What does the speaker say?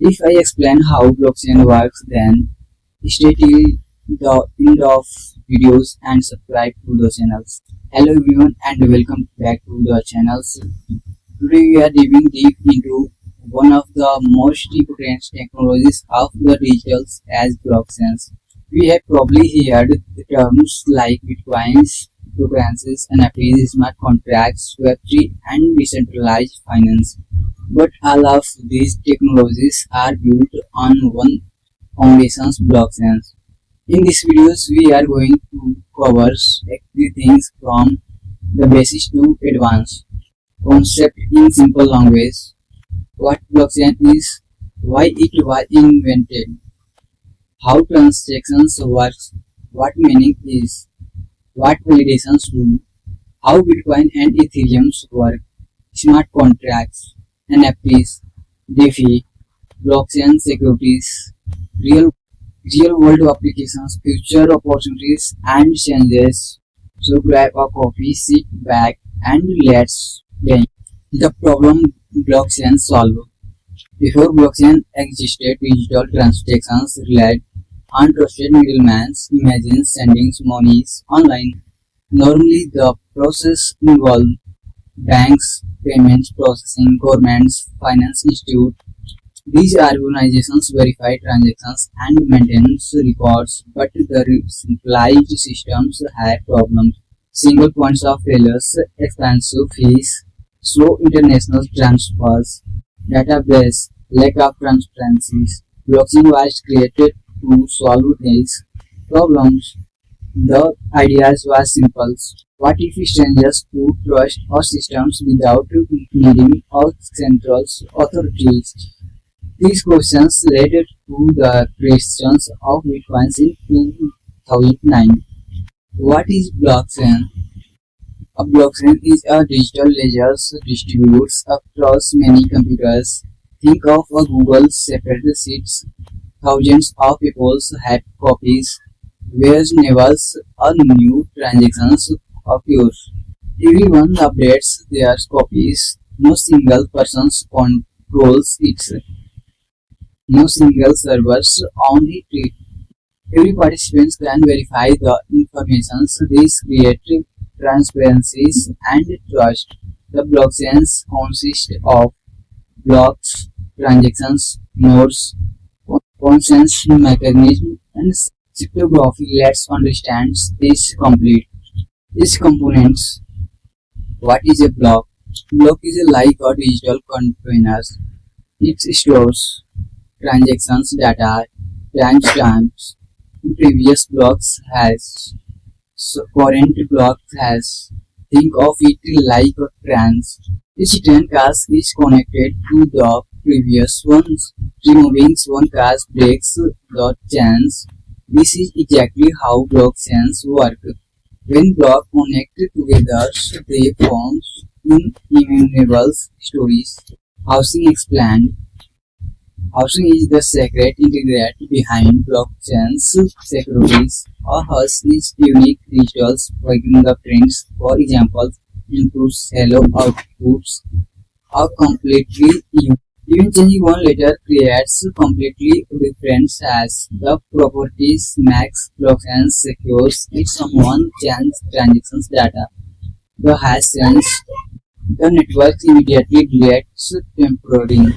If I explain how blockchain works, then stay till the end of videos and subscribe to the channels. Hello everyone and welcome back to the channels. Today we are diving deep into one of the most important technologies of the digital as blockchains. We have probably heard the terms like bitcoins, cryptocurrencies, NFTs, smart contracts, Web3 and decentralized finance. But all of these technologies are built on one foundation's blockchains. In this videos, we are going to cover everything from the basics to advanced concept in simple language. What blockchain is, why it was invented, how transactions work, what mining is, what validations do, how Bitcoin and Ethereum work, smart contracts, NFTs, DeFi, blockchain securities, real world applications, future opportunities and changes. So grab a coffee, sit back and let's play. The problem blockchain solve. Before blockchain existed, digital transactions relied on trusted middlemen. Imagine sending money online. Normally the process involved banks, payments processing, governments, finance institute. These organizations verify transactions and maintain records, but the centralized systems had problems. Single points of failures, expensive fees, slow international transfers, database, lack of transparency. Blockchain was created to solve these problems. The ideas were simple. What if strangers could trust our systems without needing our central authorities? These questions led to the creation of Bitcoins in 2009. What is blockchain? A blockchain is a digital ledger distributed across many computers. Think of a Google spreadsheet. Thousands of people have copies, whenever a new transactions occurs. Everyone updates their copies. No single person controls it. No single servers on it. Every participant can verify the information. This creates transparencies and trust. The blockchains consist of blocks, transactions, nodes, consensus mechanism, and cryptography. Let's understand this complete. Its components. What is a block? Block is like a digital container. It stores transactions data, timestamps. Previous blocks has, so current block has. Think of it like a trans. Each cache is connected to the previous ones. Removing one cache breaks the chains. This is exactly how blockchains work. When blocks connect together, they form immutable stories. Housing explained. Housing is the secret ingredient behind blockchain's securities. A house is unique digital fingerprints. For example, inputs, hello outputs are completely unique. Even changing one letter creates completely different hash. The properties makes blockchain secure. If someone changes transactions data, the hash changes. The network immediately deletes temporarily.